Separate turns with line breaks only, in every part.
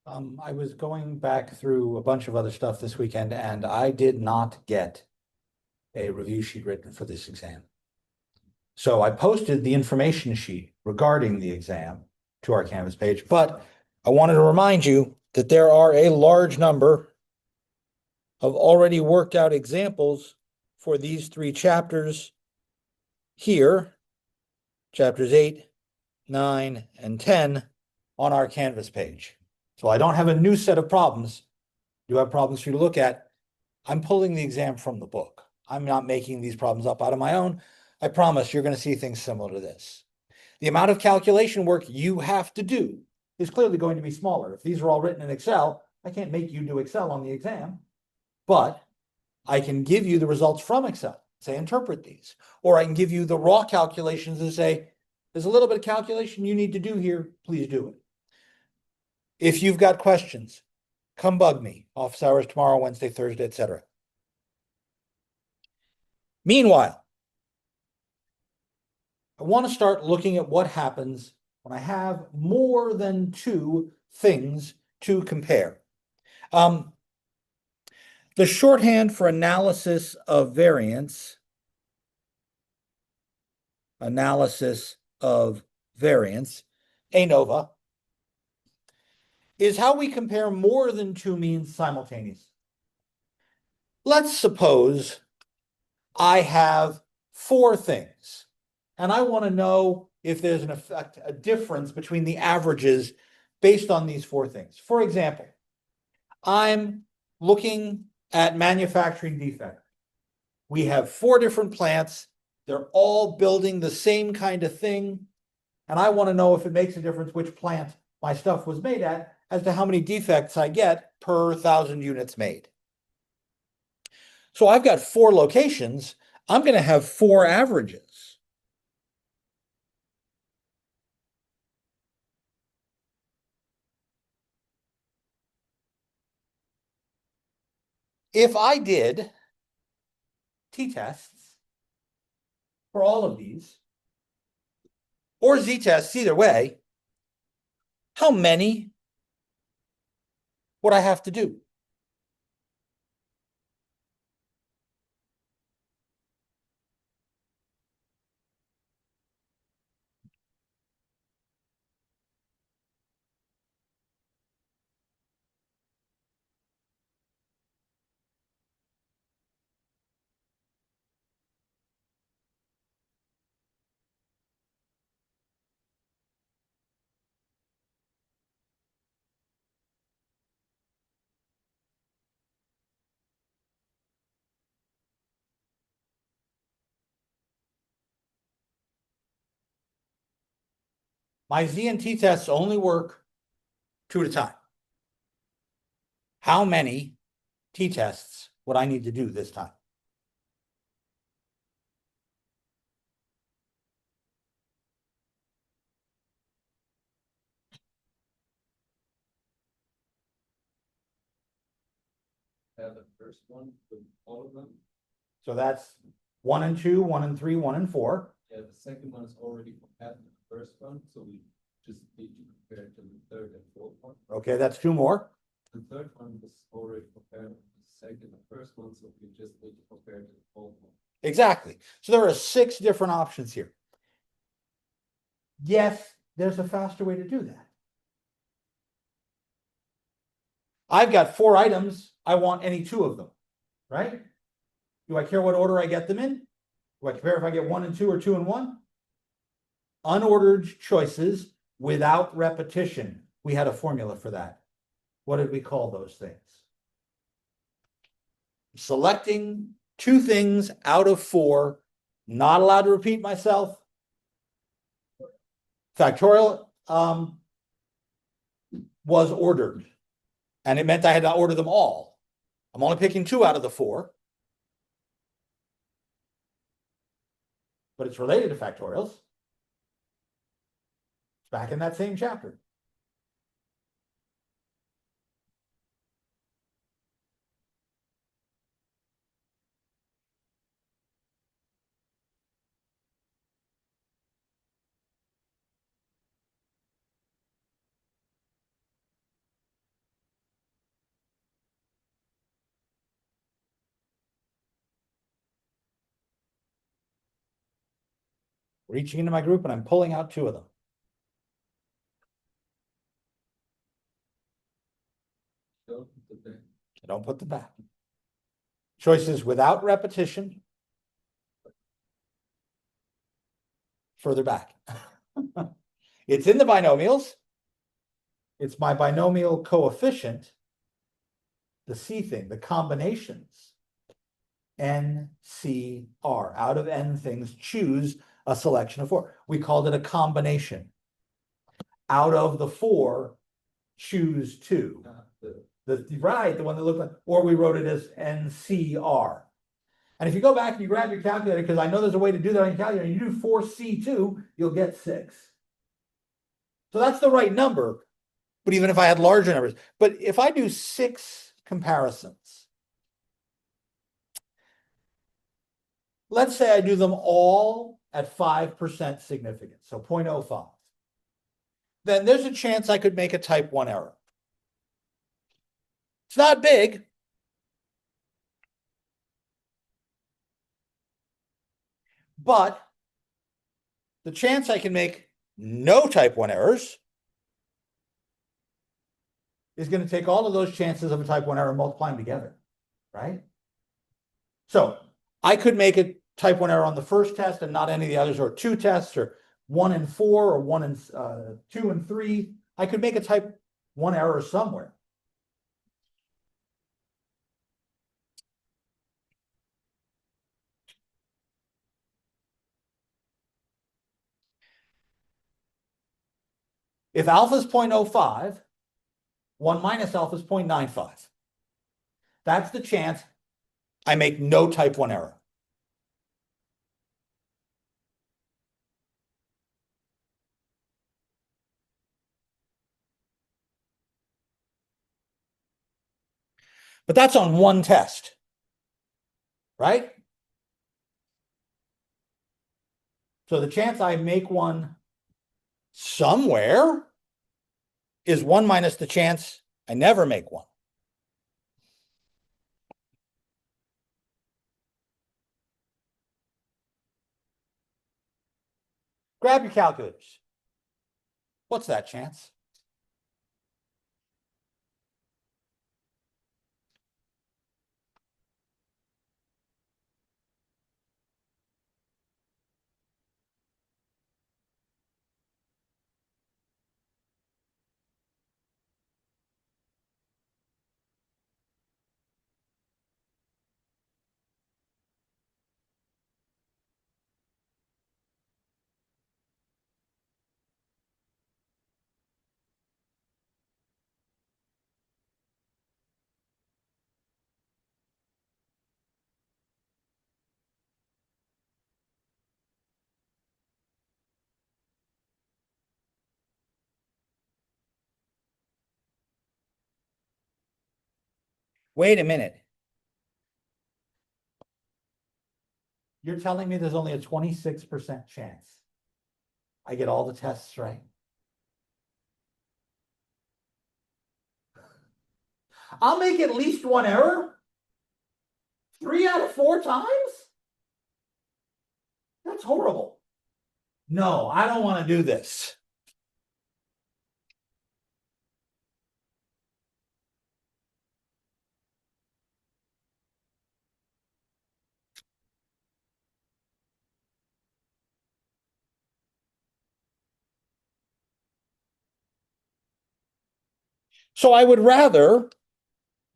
I was going back through a bunch of other stuff this weekend, and I did not get a review sheet written for this exam. So I posted the information sheet regarding the exam to our Canvas page, but I wanted to remind you that there are a large number of already worked out examples for these three chapters here, chapters 8, 9, and 10 on our Canvas page. So I don't have a new set of problems. I do have problems for you to look at. I'm pulling the exam from the book. I'm not making these problems up out of my own. I promise you're going to see things similar to this. The amount of calculation work you have to do is clearly going to be smaller. If these are all written in Excel, I can't make you do Excel on the exam, but I can give you the results from Excel, say interpret these, or I can give you the raw calculations and say, there's a little bit of calculation you need to do here, please do it. If you've got questions, come bug me. Office hours tomorrow, Wednesday, Thursday, etc. Meanwhile, I want to start looking at what happens when I have more than two things to compare. The shorthand for analysis of variance, ANOVA, is how we compare more than two means simultaneously. Let's suppose I have four things, and I want to know if there's a difference between the averages based on these four things. For example, I'm looking at manufacturing defect. We have four different plants. They're all building the same kind of thing. And I want to know if it makes a difference which plant my stuff was made at as to how many defects I get per 1,000 units made. So I've got four locations. I'm going to have four averages. If I did t-tests for all of these, or z-tests, either way, how many would I have to do? My Z and T tests only work two at a time. How many t-tests would I need to do this time?
Have the first one with all of them.
So that's 1 and 2, 1 and 3, 1 and 4.
Yeah, the second one is already compared to the first one, so we just need to compare it to the third and fourth one.
Okay, that's two more.
The third one was already compared to the second and first one, so we just need to compare it to the fourth one.
Exactly. So there are 6 different options here. Yes, there's a faster way to do that. I've got 4 items. I want any 2 of them, right? Do I care what order I get them in? Do I care if I get 1 and 2 or 2 and 1? Unordered choices without repetition. We had a formula for that. What did we call those things? Selecting 2 things out of 4, not allowed to repeat myself. Factorial was ordered, and it meant I had to order them all. I'm only picking 2 out of the 4, but it's related to factorials. It's back in that same chapter. reaching into my group and I'm pulling out two of them.
Don't put the back.
I don't put them back. Choices without repetition. Further back. It's in the binomials. It's my binomial coefficient, the C thing, the combinations. N, C, R. Out of N things, choose a selection of four. We called it a combination. Out of the four, choose two. The one that looked like, or we wrote it as NCR. And if you go back and you grab your calculator, because I know there's a way to do that on your calculator, and you do 4C2, you'll get 6. So that's the right number. But even if I had larger numbers, but if I do 6 comparisons, let's say I do them all at 5% significance, so 0.05, then there's a chance I could make a type 1 error. It's not big. But the chance I can make no type 1 errors is going to take all of those chances of a type 1 error and multiply them together, right? So I could make a type 1 error on the first test and not any of the others, or 2 tests, or 1 and 4, or 1 and 2 and 3. I could make a type 1 error somewhere. If alpha is 0.05, 1 minus alpha is 0.95. That's the chance I make no type 1 error. But that's on one test, right? So the chance I make one somewhere is 1 minus the chance I never make one. Grab your calculators. What's that chance? Wait a minute. You're telling me there's only a 26% chance I get all the tests right? I'll make at least one error 3 out of 4 times? That's horrible. No, I don't want to do this. So I would rather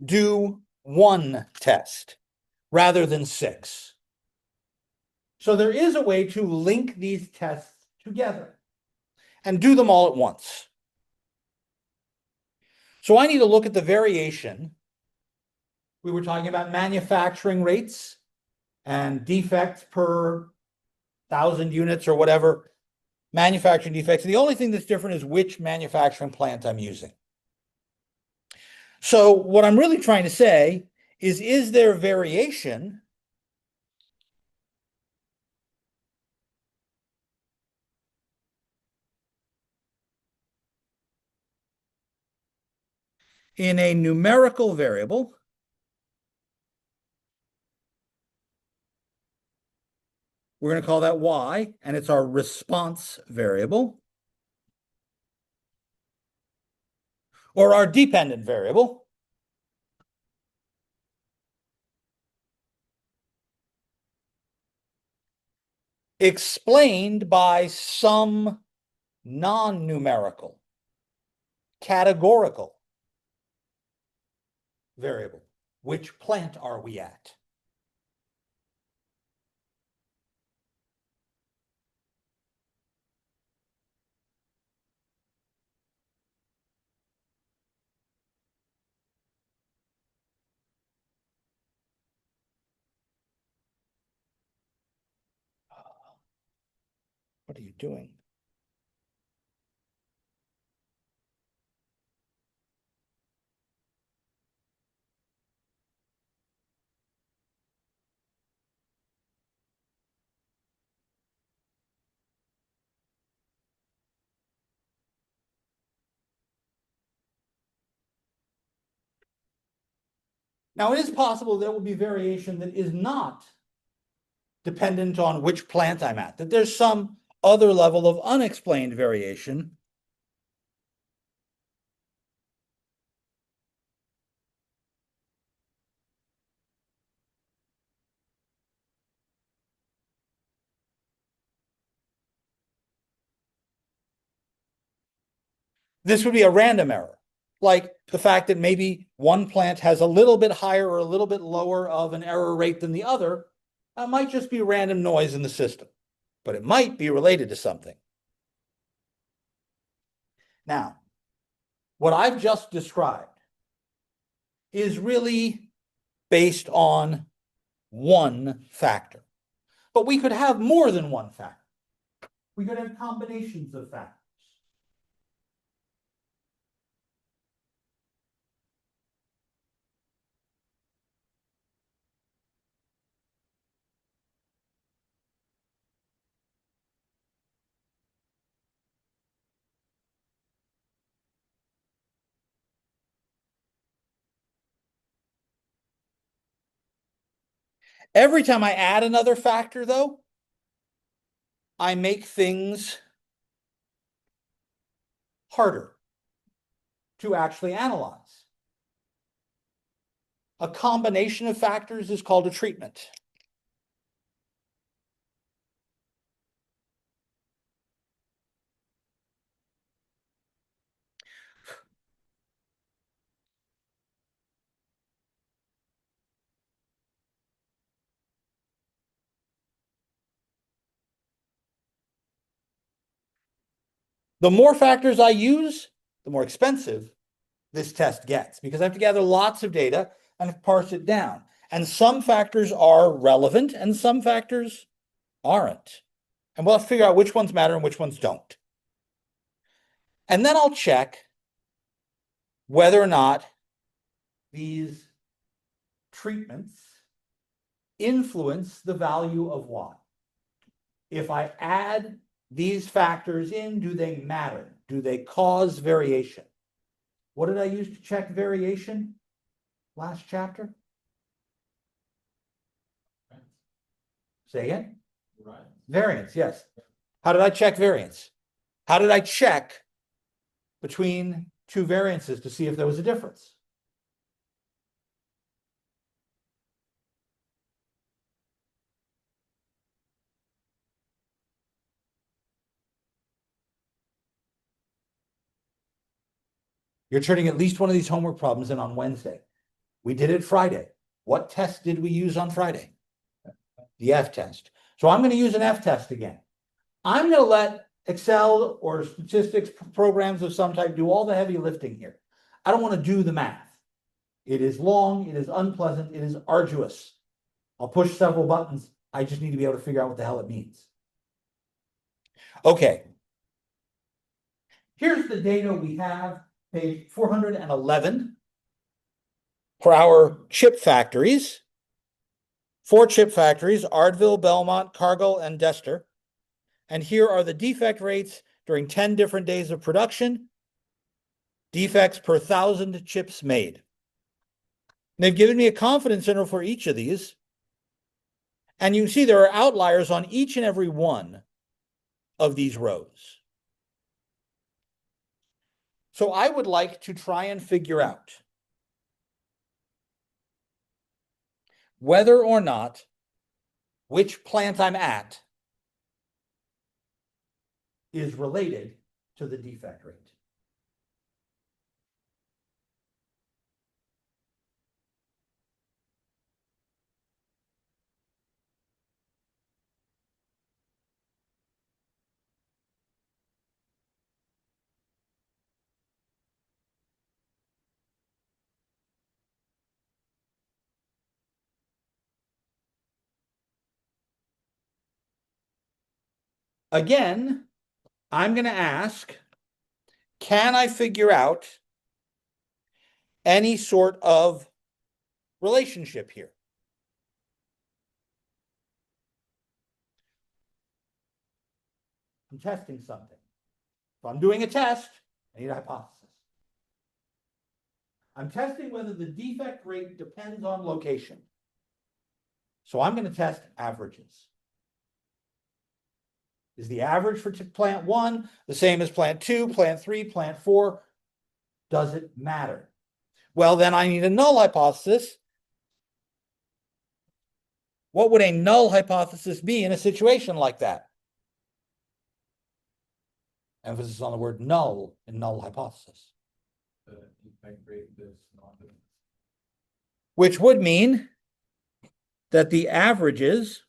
do 1 test rather than 6. So there is a way to link these tests together and do them all at once. So I need to look at the variation. We were talking about manufacturing rates and defects per 1,000 units or whatever, manufacturing defects. And the only thing that's different is which manufacturing plant I'm using. So what I'm really trying to say is there variation in a numerical variable We're going to call that y, and it's our response variable, or our dependent variable. Explained by some non-numerical, categorical variable. Which plant are we at? What are you doing? Now, it is possible there will be variation that is not dependent on which plant I'm at, that there's some other level of unexplained variation. This would be a random error, like the fact that maybe one plant has a little bit higher or a little bit lower of an error rate than the other. That might just be random noise in the system, but it might be related to something. Now, what I've just described is really based on one factor, but we could have more than one factor. We could have combinations of factors. Every time I add another factor, though, I make things harder to actually analyze. A combination of factors is called a treatment. The more factors I use, the more expensive this test gets, because I have to gather lots of data and parse it down. And some factors are relevant and some factors aren't. And we'll have to figure out which ones matter and which ones don't. And then I'll check whether or not these treatments influence the value of y. If I add these factors in, do they matter? Do they cause variation? What did I use to check variation last chapter? Say again?
Right.
Variance, yes. How did I check variance? How did I check between two variances to see if there was a difference? You're turning at least one of these homework problems in on Wednesday. We did it Friday. What test did we use on Friday? The F test. So I'm going to use an F test again. I'm going to let Excel or statistics programs of some type do all the heavy lifting here. I don't want to do the math. It is long, it is unpleasant, it is arduous. I'll push several buttons. I just need to be able to figure out what the hell it means. Okay. Here's the data we have, page 411, for our chip factories. 4 chip factories, Ardville, Belmont, Cargill, and Dester. And here are the defect rates during 10 different days of production, defects per 1,000 chips made. And they've given me a confidence interval for each of these. And you see there are outliers on each and every one of these rows. So I would like to try and figure out whether or not which plant I'm at is related to the defect rate. Again, I'm going to ask, can I figure out any sort of relationship here? I'm testing something. If I'm doing a test, I need a hypothesis. I'm testing whether the defect rate depends on location. So I'm going to test averages. Is the average for plant 1 the same as plant 2, plant 3, plant 4? Does it matter? Well, then I need a null hypothesis. What would a null hypothesis be in a situation like that? Emphasis on the word null in null hypothesis.
The defect rate is not.
Which would mean that the averages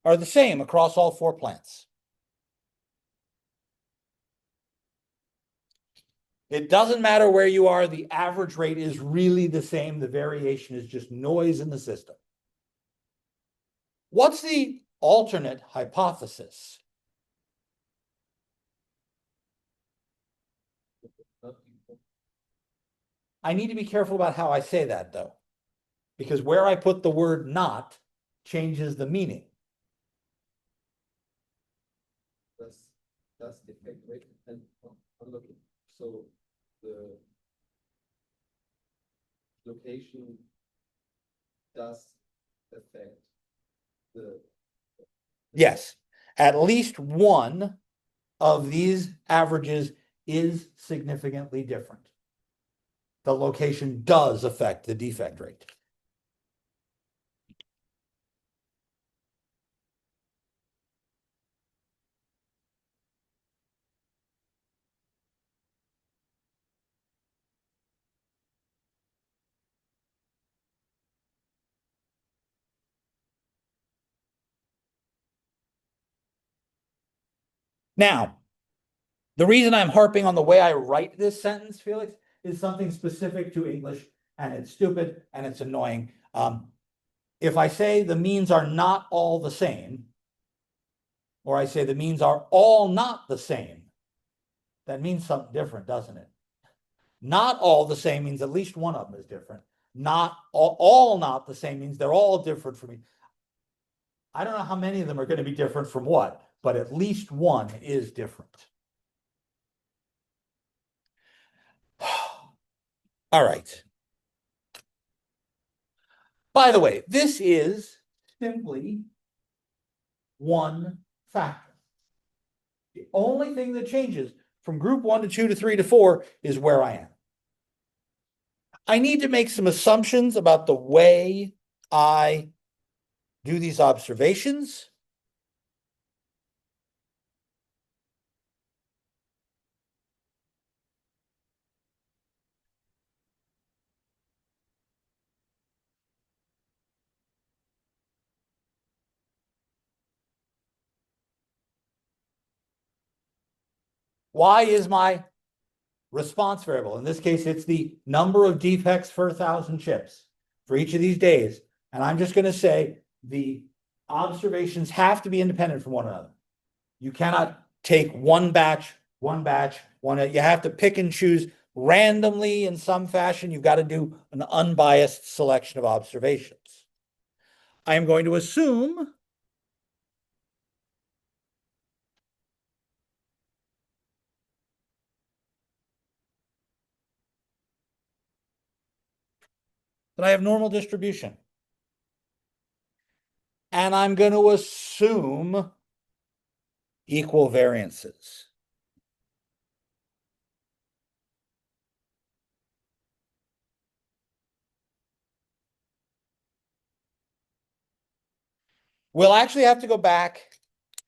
are the same across all 4 plants. It doesn't matter where you are, the average rate is really the same. The variation is just noise in the system. What's the alternate hypothesis? I need to be careful about how I say that, though, because where I put the word not changes the meaning.
That's defect rate, and I'm looking. So the location does affect the.
Yes, at least one of these averages is significantly different. The location does affect the defect rate. Now, the reason I'm harping on the way I write this sentence, Felix, is something specific to English, and it's stupid and it's annoying. If I say the means are not all the same, or I say the means are all not the same, that means something different, doesn't it? Not all the same means at least one of them is different. Not all not the same means they're all different from me. I don't know how many of them are going to be different from what, but at least one is different. All right. By the way, this is simply one factor. The only thing that changes from group 1 to 2 to 3 to 4 is where I am. I need to make some assumptions about the way I do these observations. Y is my response variable. In this case, it's the number of defects per 1,000 chips for each of these days. And I'm just going to say the observations have to be independent from one another. You cannot take one batch, one. You have to pick and choose randomly in some fashion. You've got to do an unbiased selection of observations. I am going to assume Then I have normal distribution. And I'm going to assume equal variances. We'll actually have to go back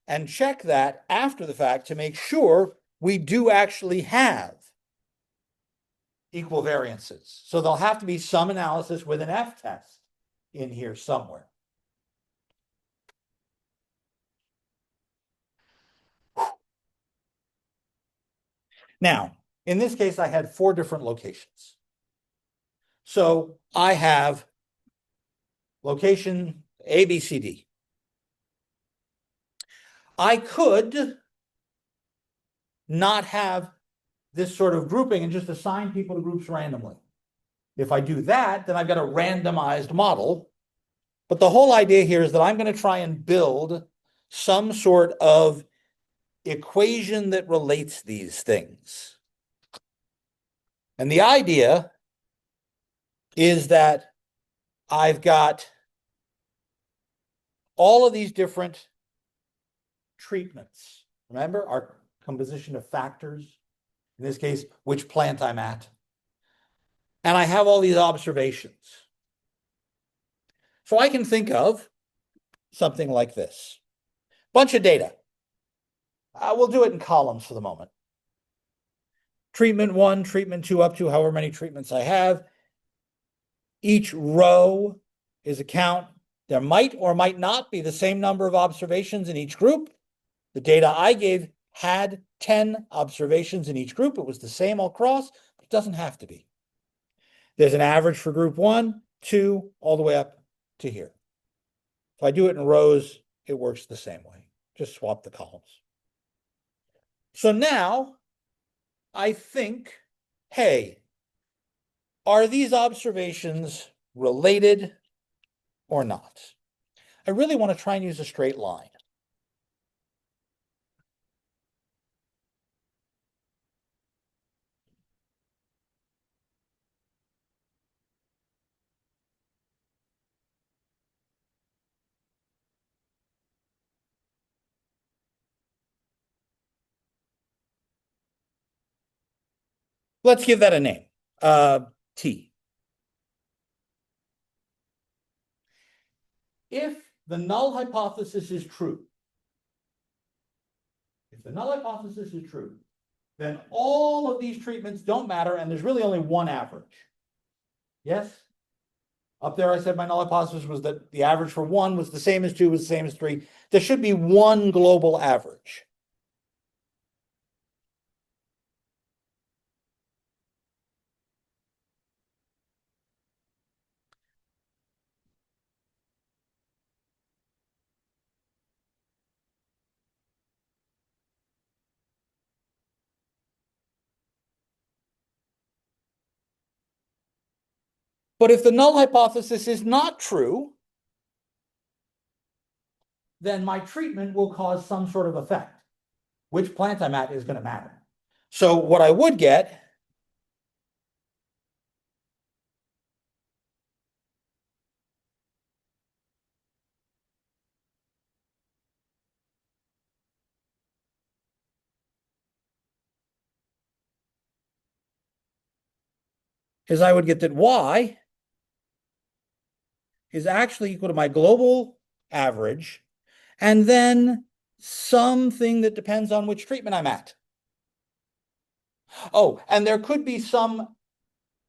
and check that after the fact to make sure we do actually have equal variances. So there'll have to be some analysis with an F-test in here somewhere. Now, in this case, I had 4 different locations. So I have location A, B, C, D. I could not have this sort of grouping and just assign people to groups randomly. If I do that, then I've got a randomized model. But the whole idea here is that I'm going to try and build some sort of equation that relates these things. And the idea is that I've got all of these different treatments. Remember our composition of factors, in this case, which plant I'm at. And I have all these observations. So I can think of something like this. Bunch of data. We'll do it in columns for the moment. Treatment 1, treatment 2, up to however many treatments I have. Each row is a count. There might or might not be the same number of observations in each group. The data I gave had 10 observations in each group. It was the same all across, but it doesn't have to be. There's an average for group 1, 2, all the way up to here. If I do it in rows, it works the same way. Just swap the columns. So now I think, hey, are these observations related or not? I really want to try and use a straight line. Let's give that a name, T. If the null hypothesis is true, then all of these treatments don't matter, and there's really only one average. Yes? Up there, I said my null hypothesis was that the average for 1 was the same as 2, was the same as 3. There should be one global average. But if the null hypothesis is not true, then my treatment will cause some sort of effect. Which plant I'm at is going to matter. So what I would get is I would get that Y is actually equal to my global average, and then something that depends on which treatment I'm at. Oh, and there could be some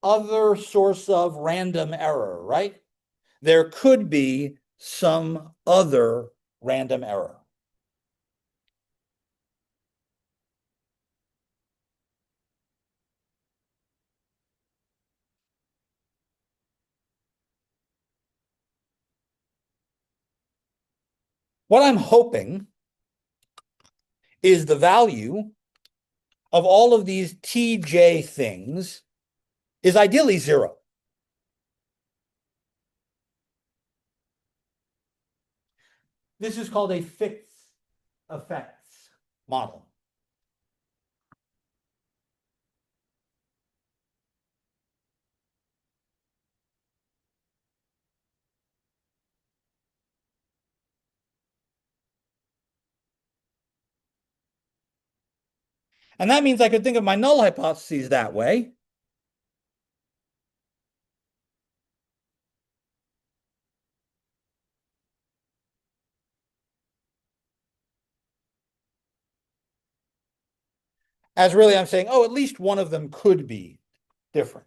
other source of random error, right? There could be some other random error. What I'm hoping is the value of all of these TJ things is ideally 0. This is called a fixed effects model. And that means I could think of my null hypotheses that way. As really I'm saying, oh, at least one of them could be different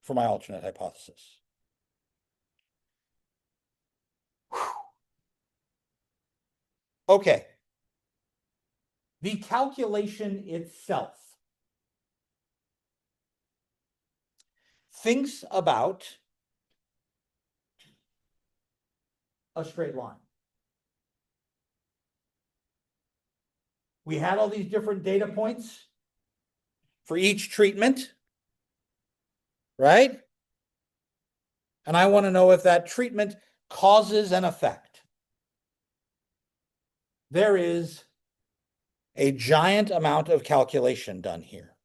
for my alternate hypothesis. Okay. The calculation itself thinks about a straight line. We had all these different data points for each treatment, right? And I want to know if that treatment causes an effect. There is a giant amount of calculation done here.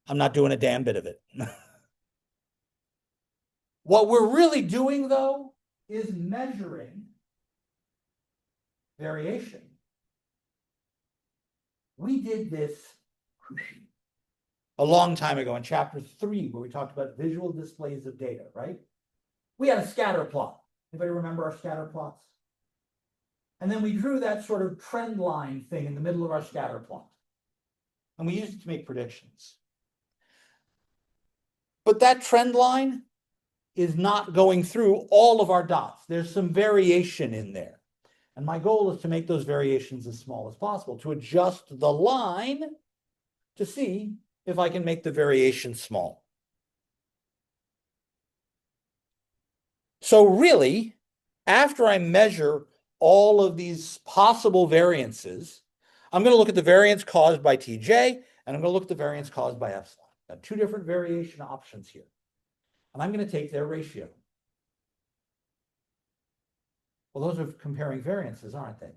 I'm not doing a damn bit of it. What we're really doing, though, is measuring variation. We did this a long time ago in chapter 3, where we talked about visual displays of data, right? We had a scatter plot. Anybody remember our scatter plots? And then we drew that sort of trend line thing in the middle of our scatter plot. And we used it to make predictions. But that trend line is not going through all of our dots. There's some variation in there. And my goal is to make those variations as small as possible, to adjust the line to see if I can make the variation small. So really, after I measure all of these possible variances, I'm going to look at the variance caused by Tj, and I'm going to look at the variance caused by epsilon. Got two different variation options here. And I'm going to take their ratio. Well, those are comparing variances, aren't they?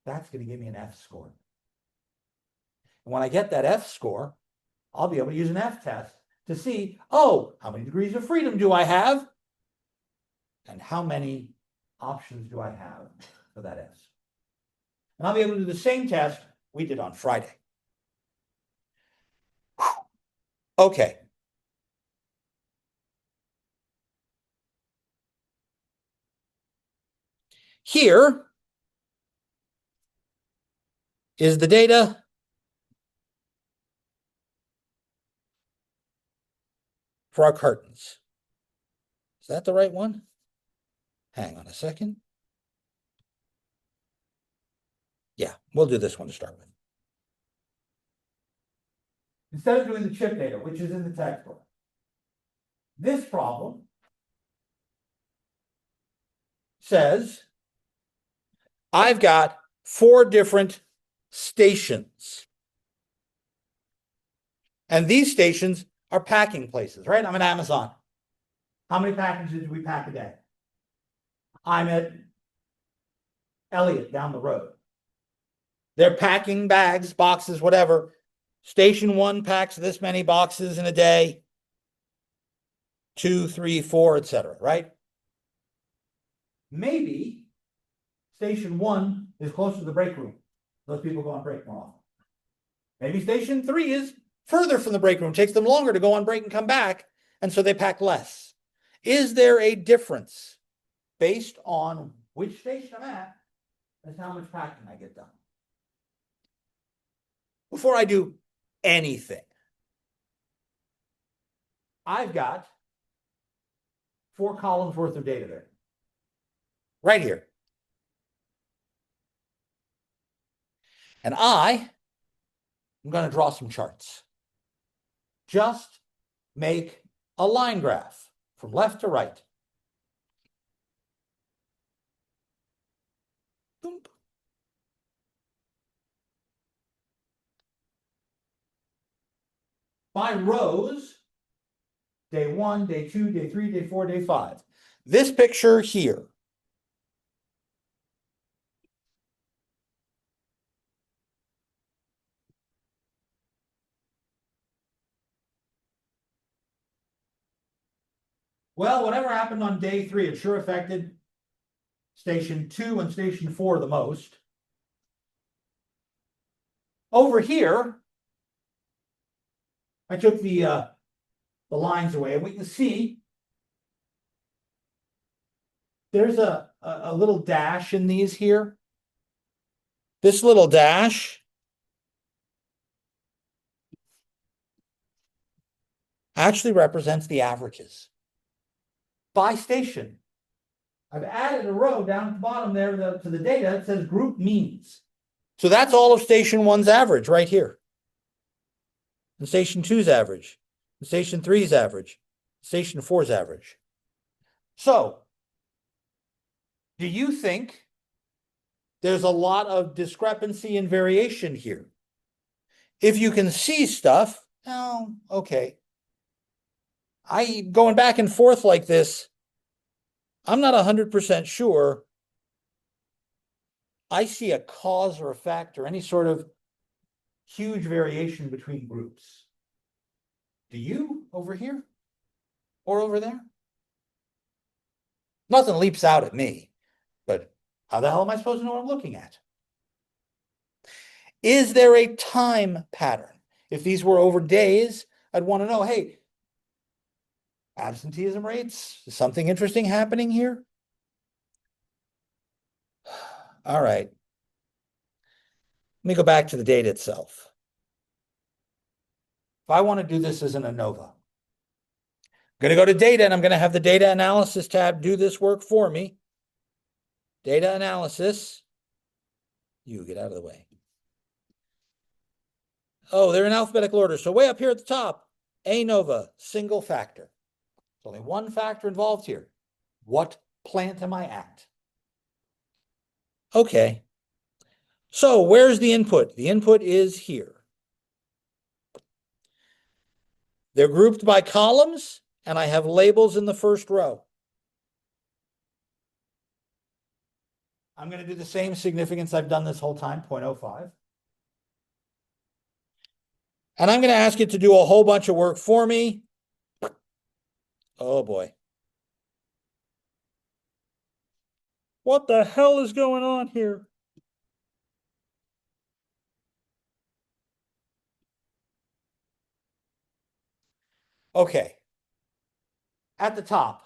That's going to give me an F score. And when I get that F score, I'll be able to use an F test to see, oh, how many degrees of freedom do I have? And how many options do I have for that S? And I'll be able to do the same test we did on Friday. Okay. Here is the data for our curtains. Is that the right one? Hang on a second. Yeah, we'll do this one to start with. Instead of doing the chip data, which is in the textbook, this problem says I've got 4 different stations. And these stations are packing places, right? I'm at Amazon. How many packages do we pack a day? I'm at Elliott down the road. They're packing bags, boxes, whatever. Station 1 packs this many boxes in a day. 2, 3, 4, etc., right? Maybe station 1 is closer to the break room. Those people go on break more often. Maybe station 3 is further from the break room, takes them longer to go on break and come back, and so they pack less. Is there a difference based on which station I'm at as how much packing I get done? Before I do anything, I've got 4 columns worth of data there. Right here. And I'm going to draw some charts. Just make a line graph from left to right. Boom. By rows, day 1, day 2, day 3, day 4, day 5. This picture here. Well, whatever happened on day 3, it sure affected Station 2 and station 4 the most. Over here, I took the lines away, and we can see there's a little dash in these here. This little dash actually represents the averages by station. I've added a row down at the bottom there to the data. It says group means. So that's all of station 1's average right here. And station 2's average. And station 3's average. Station 4's average. So, do you think there's a lot of discrepancy and variation here? If you can see stuff, oh, okay. Going back and forth like this, I'm not 100% sure I see a cause or effect or any sort of huge variation between groups. Do you over here or over there? Nothing leaps out at me, but how the hell am I supposed to know what I'm looking at? Is there a time pattern? If these were over days, I'd want to know, hey, absenteeism rates, is something interesting happening here? All right. Let me go back to the data itself. If I want to do this as an ANOVA, I'm going to go to data and I'm going to have the data analysis tab do this work for me. Data analysis. You get out of the way. Oh, they're in alphabetical order. So way up here at the top, ANOVA, single factor. There's only one factor involved here. What plant am I at? Okay. So where's the input? The input is here. They're grouped by columns, and I have labels in the first row. I'm going to do the same significance I've done this whole time, 0.05. And I'm going to ask it to do a whole bunch of work for me. Oh boy. What the hell is going on here? Okay. At the top,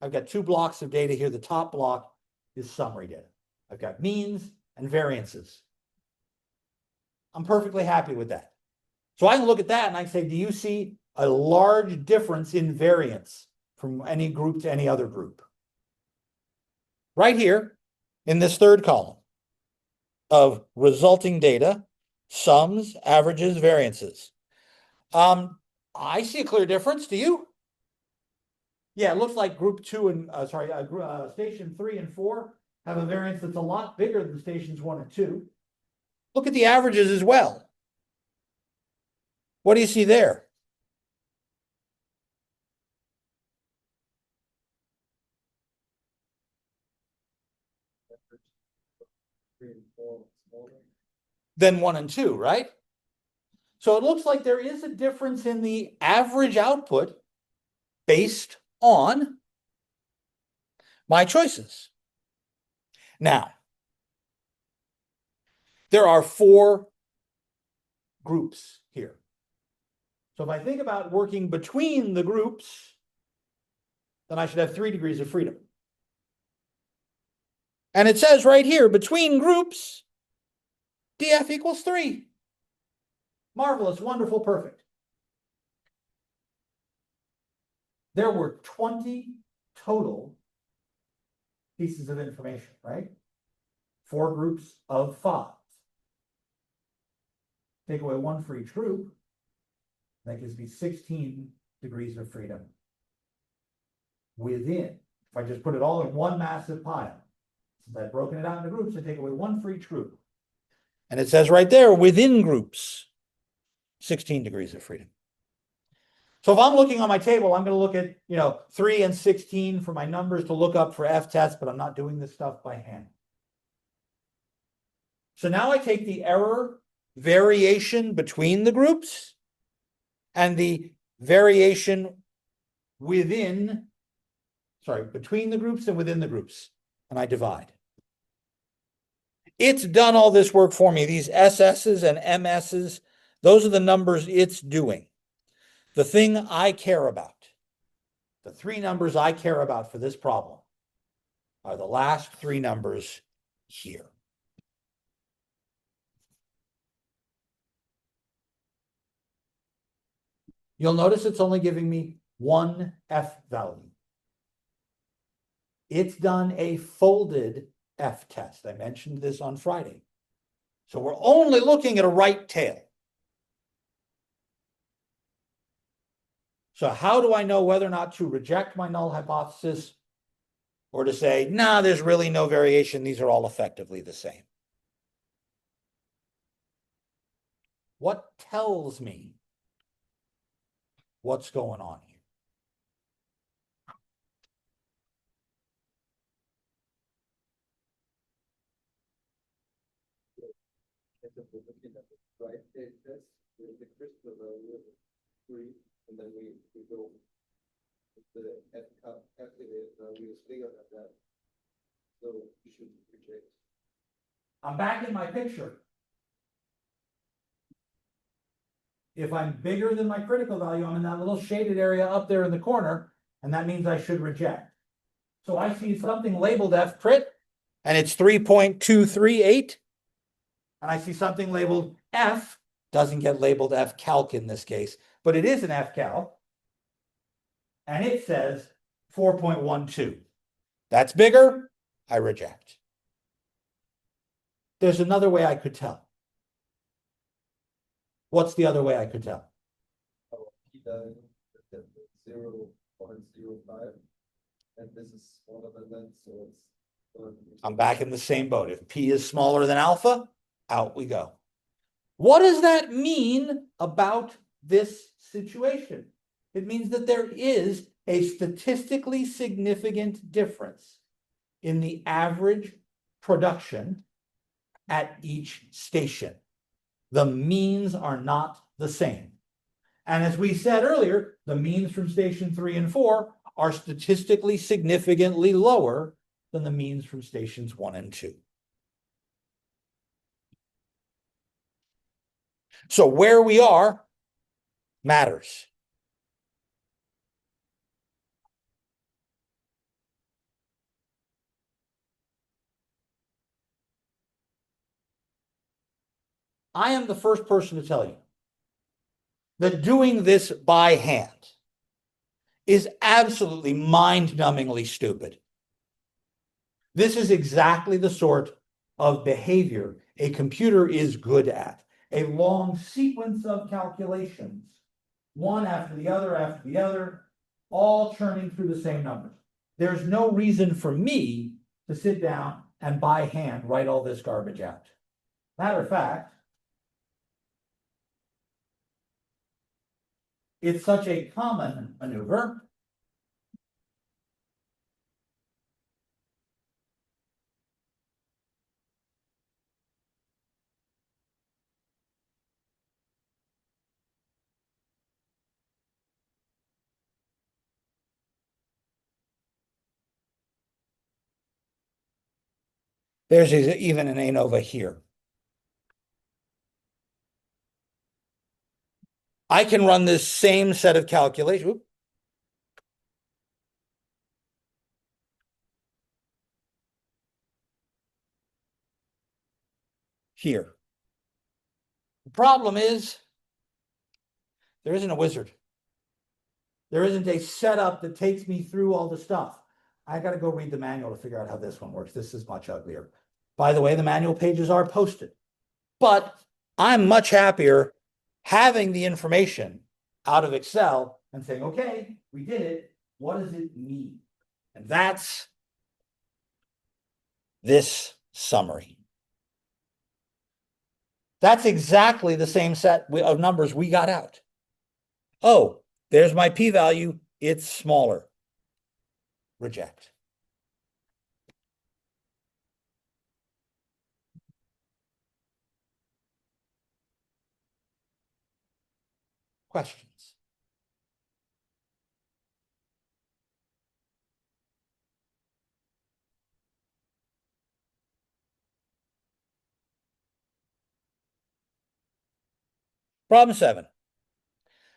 I've got two blocks of data here. The top block is summary data. I've got means and variances. I'm perfectly happy with that. So I can look at that and I can say, do you see a large difference in variance from any group to any other group? Right here in this third column of resulting data, sums, averages, variances. I see a clear difference. Do you? Yeah, it looks like group 2 and station 3 and 4 have a variance that's a lot bigger than stations 1 and 2. Look at the averages as well. What do you see there? Then 1 and 2, right? So it looks like there is a difference in the average output based on my choices. Now, there are 4 groups here. So if I think about working between the groups, then I should have 3 degrees of freedom. And it says right here, between groups, DF equals 3. Marvelous, wonderful, perfect. There were 20 total pieces of information, right? 4 groups of 5. Take away 1 for each group. That gives me 16 degrees of freedom within. If I just put it all in one massive pile, since I've broken it out into groups, I take away 1 for each group. And it says right there, within groups, 16 degrees of freedom. So if I'm looking on my table, I'm going to look at, 3 and 16 for my numbers to look up for F-tests, but I'm not doing this stuff by hand. So now I take the error variation between the groups and the variation between the groups and within the groups. and I divide. It's done all this work for me. These SS's and MS's, those are the numbers it's doing. The thing I care about, the three numbers I care about for this problem are the last three numbers here. You'll notice it's only giving me one F value. It's done a folded F test. I mentioned this on Friday. So we're only looking at a right tail. So how do I know whether or not to reject my null hypothesis or to say, nah, there's really no variation. These are all effectively the same. What tells me what's going on here?
If we're looking at the right state test, the crystal value is 3, and then we go with the F calculated value is bigger than that. So you should reject.
I'm back in my picture. If I'm bigger than my critical value, I'm in that little shaded area up there in the corner, and that means I should reject. So I see something labeled F crit, and it's 3.238. And I see something labeled F, doesn't get labeled F calc in this case, but it is an F calc. And it says 4.12. That's bigger, I reject. There's another way I could tell. What's the other way I could tell?
P value 0.05, and this is smaller than that, so it's.
I'm back in the same boat. If P is smaller than alpha, out we go. What does that mean about this situation? It means that there is a statistically significant difference in the average production at each station. The means are not the same. And as we said earlier, the means from station 3 and 4 are statistically significantly lower than the means from stations 1 and 2. So where we are matters. I am the first person to tell you that doing this by hand is absolutely mind-numbingly stupid. This is exactly the sort of behavior a computer is good at. A long sequence of calculations, one after the other, all churning through the same numbers. There's no reason for me to sit down and by hand write all this garbage out. Matter of fact, it's such a common maneuver. There's even an ANOVA here. I can run this same set of calculations. Here. The problem is there isn't a wizard. There isn't a setup that takes me through all the stuff. I got to go read the manual to figure out how this one works. This is much uglier. By the way, the manual pages are posted. But I'm much happier having the information out of Excel and saying, okay, we did it. What does it mean? And that's this summary. That's exactly the same set of numbers we got out. Oh, there's my p-value. It's smaller. Reject. Questions? Problem 7.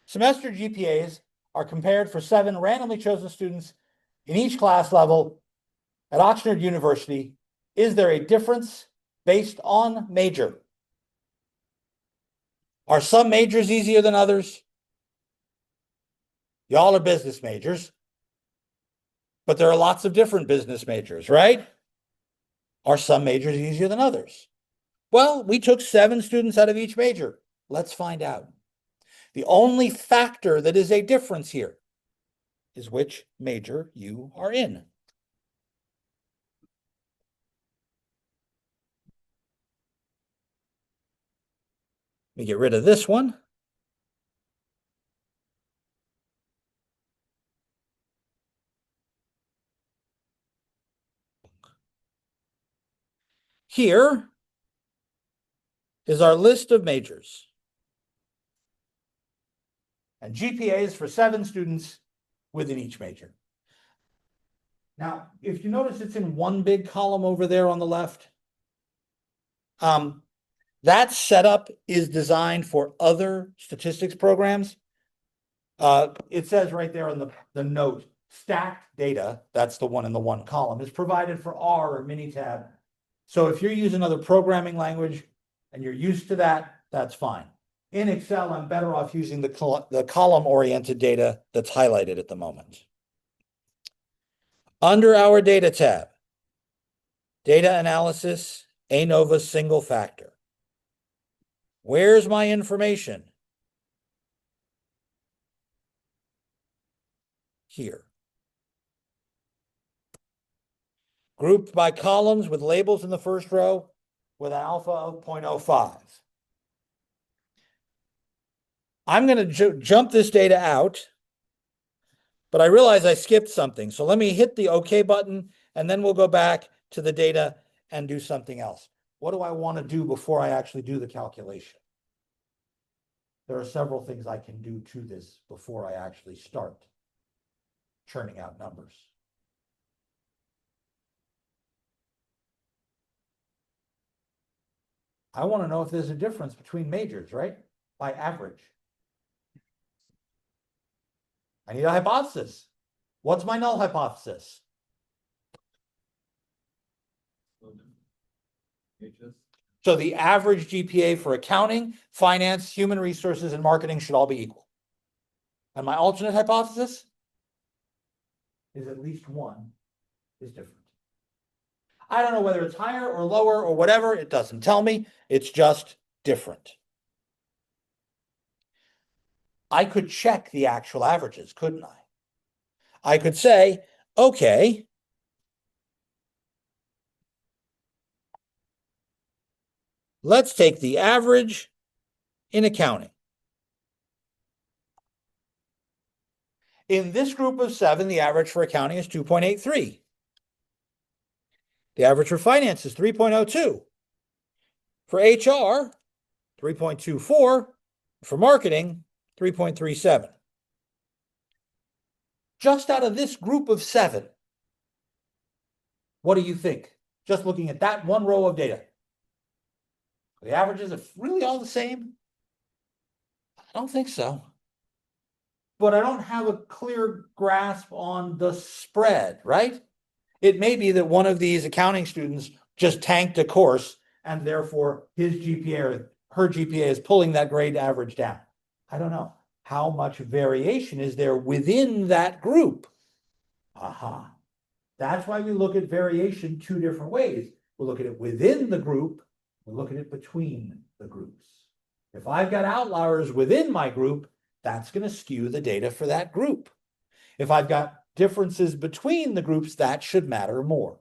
Semester GPAs are compared for 7 randomly chosen students in each class level at Oxford University. Is there a difference based on major? Are some majors easier than others? Y'all are business majors, but there are lots of different business majors, right? Are some majors easier than others? Well, we took 7 students out of each major. Let's find out. The only factor that is a difference here is which major you are in. Let me get rid of this one. Here is our list of majors and GPAs for 7 students within each major. Now, if you notice, it's in one big column over there on the left. That setup is designed for other statistics programs. It says right there on the note, stacked data, that's the one in the one column, is provided for R or Minitab. So if you're using other programming language and you're used to that, that's fine. In Excel, I'm better off using the column-oriented data that's highlighted at the moment. Under our data tab, data analysis, ANOVA single factor. Where's my information? Here. Grouped by columns with labels in the first row with an alpha of 0.05. I'm going to jump this data out, but I realize I skipped something. So let me hit the OK button, and then we'll go back to the data and do something else. What do I want to do before I actually do the calculation? There are several things I can do to this before I actually start churning out numbers. I want to know if there's a difference between majors, right? By average. I need a hypothesis. What's my null hypothesis? So the average GPA for accounting, finance, human resources, and marketing should all be equal. And my alternate hypothesis is at least one is different. I don't know whether it's higher or lower or whatever. It doesn't tell me. It's just different. I could check the actual averages, couldn't I? I could say, okay, let's take the average in accounting. In this group of 7, the average for accounting is 2.83. The average for finance is 3.02. For HR, 3.24. For marketing, 3.37. Just out of this group of 7, what do you think? Just looking at that one row of data. The averages are really all the same? I don't think so. But I don't have a clear grasp on the spread, right? It may be that one of these accounting students just tanked a course and therefore his GPA or her GPA is pulling that grade average down. I don't know. How much variation is there within that group? Aha. That's why we look at variation 2 different ways. We look at it within the group, we look at it between the groups. If I've got outliers within my group, that's going to skew the data for that group. If I've got differences between the groups, that should matter more.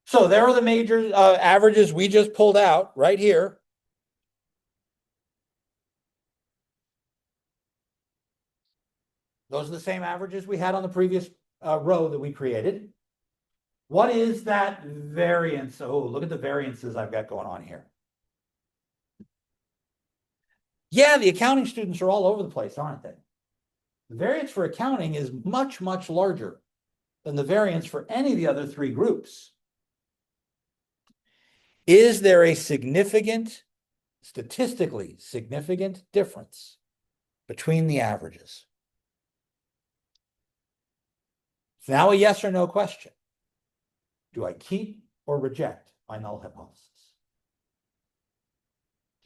So there are the major averages we just pulled out right here. Those are the same averages we had on the previous row that we created. What is that variance? Oh, look at the variances I've got going on here. Yeah, the accounting students are all over the place, aren't they? The variance for accounting is much, much larger than the variance for any of the other three groups. Is there a significant, statistically significant difference between the averages? It's now a yes or no question. Do I keep or reject my null hypothesis?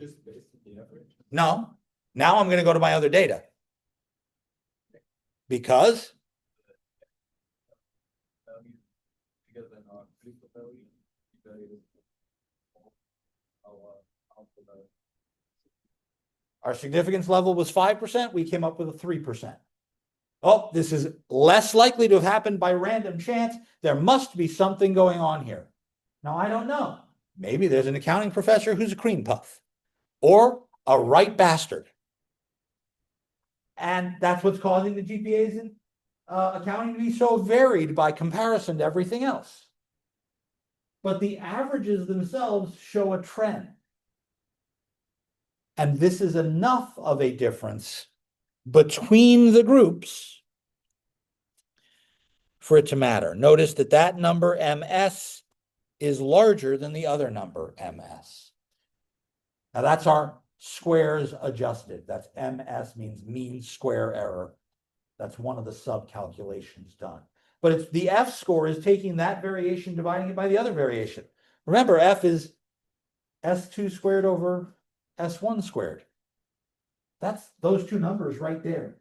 Just based on the average.
No. Now I'm going to go to my other data. Because
Because they're not critical value, because
our significance level was 5%, we came up with a 3%. Oh, this is less likely to have happened by random chance. There must be something going on here. Now, I don't know. Maybe there's an accounting professor who's a cream puff or a right bastard. And that's what's causing the GPAs in accounting to be so varied by comparison to everything else. But the averages themselves show a trend. And this is enough of a difference between the groups for it to matter. Notice that that number MS is larger than the other number MS. Now that's our squares adjusted. That's MS means mean square error. That's one of the sub-calculations done. But it's the F score is taking that variation, dividing it by the other variation. Remember, F is S2 squared over S1 squared. That's those two numbers right there.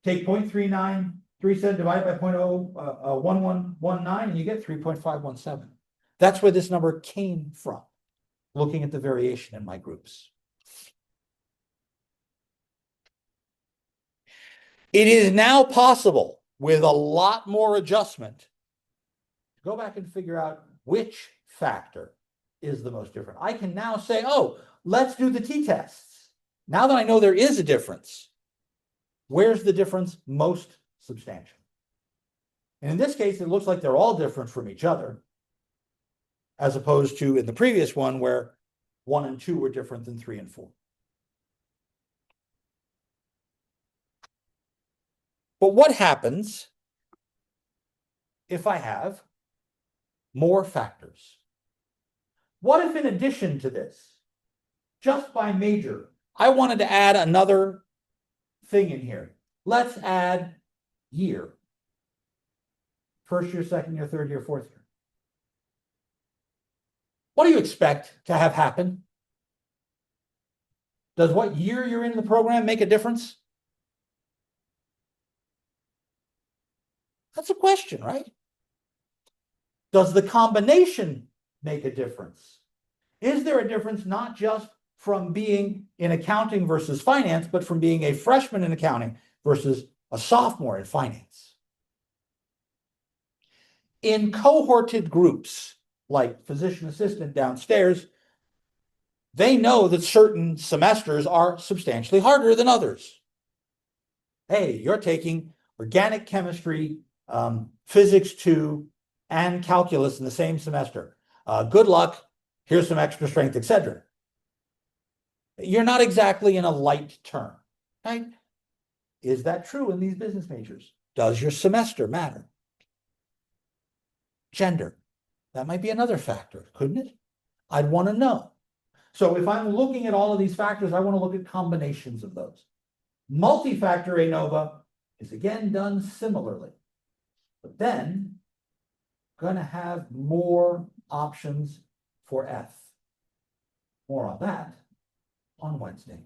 Take 0.3937 divided by 0.01119 and you get 3.517. That's where this number came from, looking at the variation in my groups. It is now possible, with a lot more adjustment, to go back and figure out which factor is the most different. I can now say, oh, let's do the t-tests. Now that I know there is a difference, where's the difference most substantial? And in this case, it looks like they're all different from each other, as opposed to in the previous one where 1 and 2 were different than 3 and 4. But what happens if I have more factors? What if in addition to this, just by major, I wanted to add another thing in here? Let's add year. First year, second year, third year, fourth year. What do you expect to have happen? Does what year you're in the program make a difference? That's a question, right? Does the combination make a difference? Is there a difference not just from being in accounting versus finance, but from being a freshman in accounting versus a sophomore in finance? In cohorted groups, like physician assistant downstairs, they know that certain semesters are substantially harder than others. Hey, you're taking organic chemistry, physics 2, and calculus in the same semester. Good luck. Here's some extra strength, etc. You're not exactly in a light term, right? Is that true in these business majors? Does your semester matter? Gender. That might be another factor, couldn't it? I'd want to know. So if I'm looking at all of these factors, I want to look at combinations of those. Multi-factor ANOVA is again done similarly. But then, going to have more options for F. More on that on Wednesday.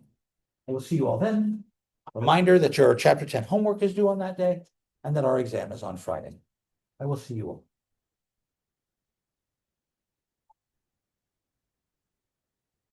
I will see you all then. Reminder that your Chapter 10 homework is due on that day and that our exam is on Friday. I will see you all.